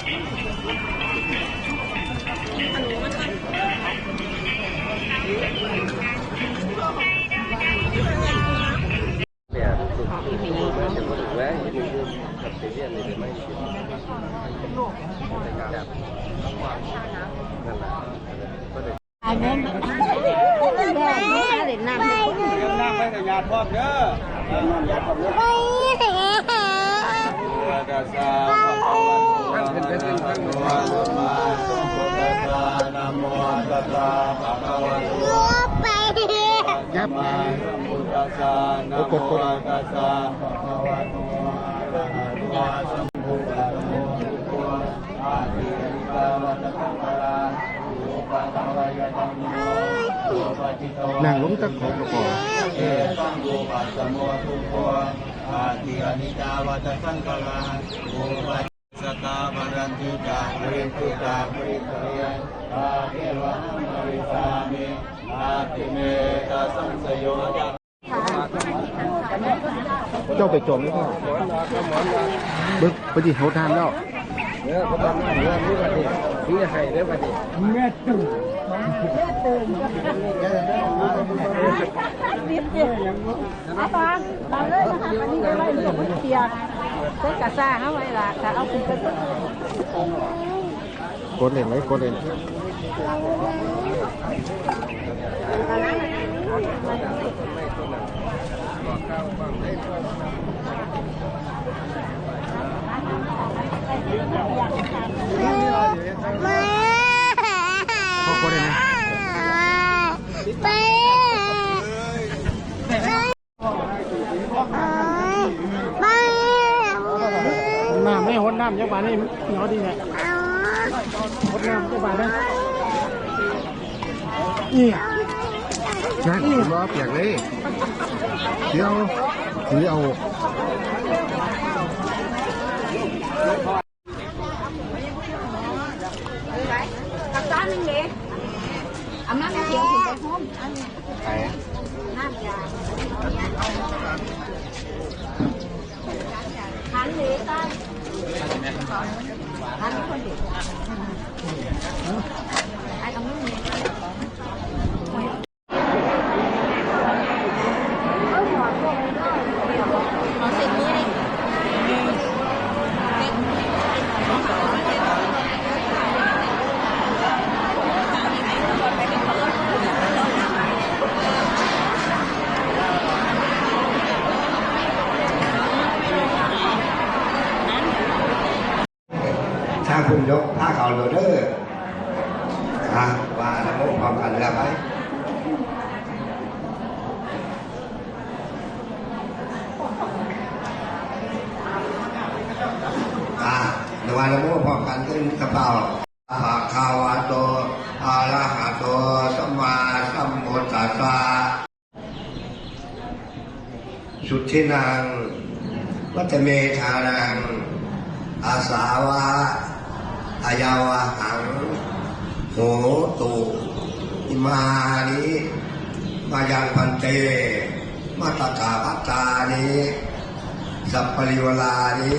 อันนั้นเล่นน้ำน้ำไปแต่ยาทอดเด้อยาทอดเด้อตัสสะภะคะวะโตอะระหะโตสัมมาสัมพุทธัสสะนะโมตัสสะภะคะวะโตสัมมาสัมพุทธัสสะนะโมตัสสะภะคะวะโตอะระหะโตสัมมาสัมพุทธัสสะอาทิริกาวัตถังคารานั่งล้มตะขอบกระป๋องสังโฆปัสสโมทุโคอาทิอนิจจาวัตสังฆลาโอปัสสตาบารันติกาบริตุกาบริตเยอาเทวะหังบริสามิอาติเมตาสังสโยจักเจ้าไปจมแล้วก็เบิ้งไปที่เขาทานแล้วเนี่ยเขาทำเรื่องนี้วันนี้นี่ให้ได้วันนี้แม่ตื่นอาตอนเราเลยนะคะวันนี้ไปไล่หลวงพ่อเตียเส้นกระซ่าเอาไว้ละแต่เอาคุณไปกดเล่นไว้กดเล่นเขากดเลยนะน้ำไม่หดน้ำเจ้าบ้านนี่เหนียวดีไงหดน้ำเจ้าบ้านนะนี่แจ็คล้อเปียกเลยเดี๋ยวเอากับจานนึงเด็กเอาน้ำเขียวถึงไปห้องน้ำยาหันเด็กได้หันคนเด็กไอ้ตรงนี้ถ้าคุณยกผ้าเขาโรเดอร์ว่าน้ำมันพร้อมกันแล้วไหมนวาน้ำมันพร้อมกันขึ้นกระเป๋าภะคะวะโตอะระหะโตสัมมาสัมพุทธัสสะสุทธินังวัตเมธานังอาสาวะอายาวะหังโหตุอิมานิมายังพันเตมาตถาภัตตานิสัพปริวลานิ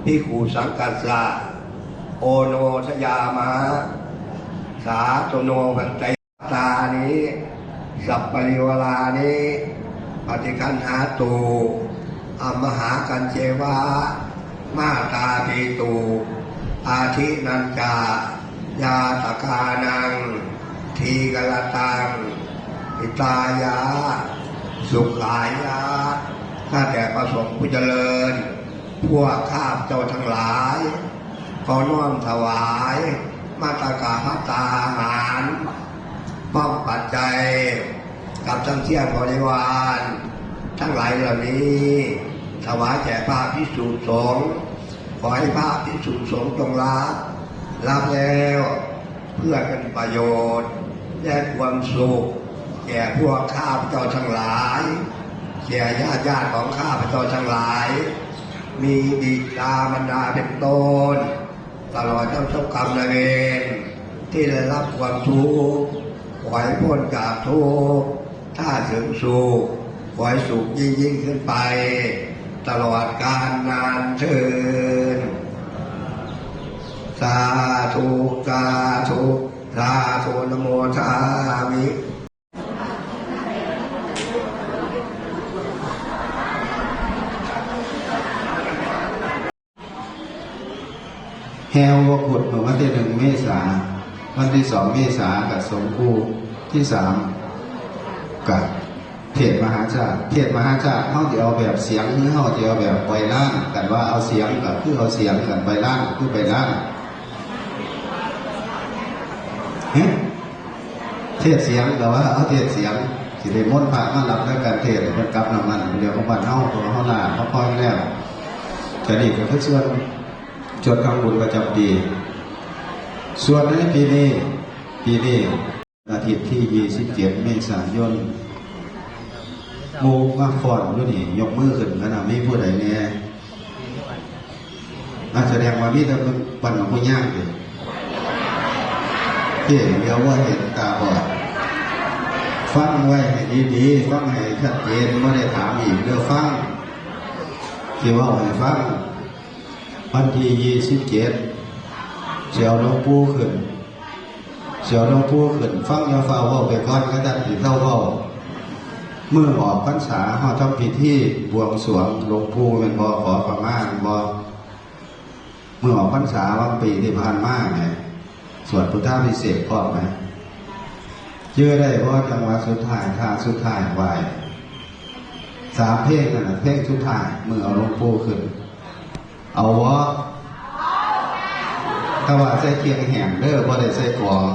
ภิกขุสังกัสสะโอโนทยามะสาโตโนพันเตตานิสัพปริวลานิปฏิคันหาตุอมหากันเจวะมาตาปีตูอาทินันจายาตกานังทีกลตังอิตายาสุขายาข้าแต่ประสงค์ผู้เจริญพวกข้าพเจ้าทั้งหลายขอน้อมถวายมาตากาพัตตาอาหารป้อมปัจจัยกับทั้งเที่ยงบริวารทั้งหลายเหล่านี้ถวายแก่พระภิกษุสงฆ์ขอให้พระภิกษุสงฆ์จงรับแล้วเพื่อเป็นประโยชน์และความสุขแก่พวกข้าพเจ้าทั้งหลายแก่ญาติของข้าพเจ้าทั้งหลายมีบิดามารดาเป็นต้นตลอดทั้งเจ้ากรรมนายเวรที่ได้รับความทุกข์ขอให้พ้นจากทุกข์ถ้าถึงสุขขอให้สุขยิ่งขึ้นไปตลอดกาลนานเถิด สาธุสาธุสาธุนะโมทามิ แฮววกุฎเมื่อวันที่1 เมษาวันที่2 เมษากับสงฆ์คู่ที่3กับเทศมหาชาติเทศมหาชาติเขาจะเอาแบบเสียงหรือเขาจะเอาแบบใบล่างกันว่าเอาเสียงกับคือเอาเสียงกันใบล่างคือใบล่างเทศเสียงแต่ว่าเอาเทศเสียงสิได้มนต์พระมารับด้วยการเทศเป็นกับน้ำมันเดี๋ยวของบ้านเฮาตัวเฮาลาเขาพอแล้วแต่นี่ก็คือส่วนจดคำบุญประจำปีส่วนในปีนี้อาทิตย์ที่27 เมษายนโมมาฟอนด้วยนี่ยกมือขึ้นขนาดมีผู้ใดเนี่ยแสดงว่ามีแต่ปันของผู้ย่างเลยเห็นเดียวว่าเห็นตาบอดฟังไว้ให้ดีๆฟังให้ชัดเจนไม่ได้ถามอีกเรื่องฟังที่ว่าให้ฟังวันที่27เสียวหลวงปู่ขึ้นฟังยาฟ้าว่าไปก่อนก็ได้ติดเท่าเท่าเมื่อออกพรรษาเขาทำพิธีบวงสรวงหลวงปู่เป็นบ่ขอขมาบ่เมื่อออกพรรษาวันปีที่ผ่านมาไงสวดพุทธาภิเษกพร้อมไหมเชื่อได้เพราะจังหวะสุดท้ายท่าสุดท้ายไหว3 เพลงนั่นแหละเพลงสุดท้ายเมื่อเอาหลวงปู่ขึ้นเอาวะถ้าว่าใส่เคียงแหงเด้อพอได้ใส่กอง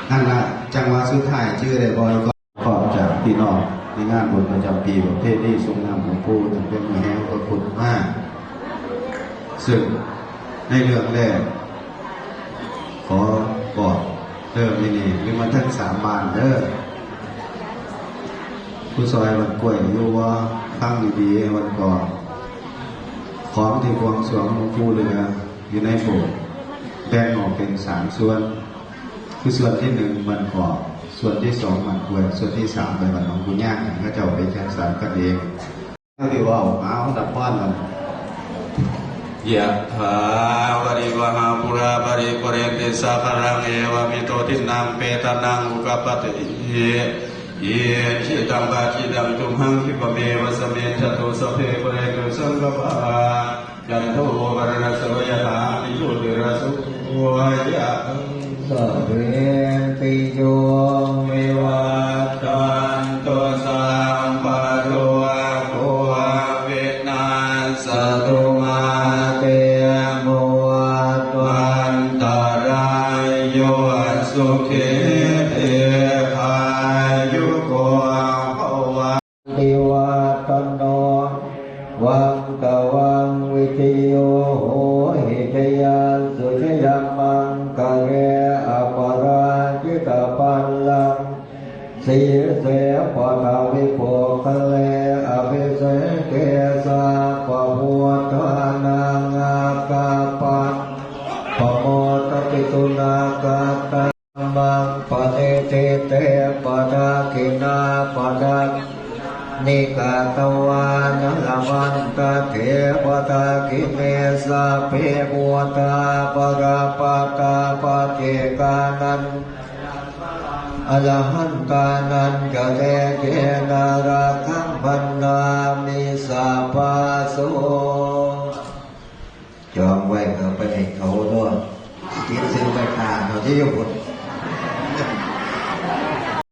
นั่นละจังหวะสุดท้ายชื่อได้บ่ก็ขอจากพี่น้องในงานบุญประจำปีประเภทนี้ทรงนำหลวงปู่ถึงเป็นมหาพระคุณมากซึ่งในเรื่องแรกขอบอกเริ่มนี่หรือมันทั้ง3 บานเด้อผู้ซอยวันกล้วยอยู่ว่าตั้งดีๆวันก่อนของที่บวงสรวงหลวงปู่เหลืออยู่ในโบสถ์แบ่งออกเป็น3 ส่วนคือส่วนที่1มันขอบส่วนที่2มันกล้วยส่วนที่3เป็นวันของคุณย่าก็จะเอาไปแข่งขันกันเองก็ที่ว่าเอาดับป้อนมันยะถาวริวหาปุราปริปุเรนติสาคารังเอวะมิโตทินังเปตานังอุกปปติเยชิตังบาจิตังตุมหังคิปะเมวะสเมชะตุสเพปะเรตุสังกปะยันโทวรณสวยถามิโยติระสุยะสัพเพติโยเมวัตตันตุสัมปะโรโควินาศตุมาเตโมวันตรายโยสุขิเออายุโกภวะติวัตโนวังตวังวิทิโยโหหิตยันสุชยัมมังกะเรอปราจิตปัลลังสีเสปะทาวิโภคะเลอภิเสเกสาปะหัวทานังอาคาปันปะโมตปิตุนากาตังมังปะเตเตเตปะดาคินาปะดังนิกาตวานละมันตาเทวตาคิเมสาเพบัวตาปราปาตาปะเจกานันอรหันตานันกะเตเกนาราคัมพันนามิสาปาโสจองไว้ก็ไปให้เขาด้วยคิดซื้อไปทานเขาที่ยุบ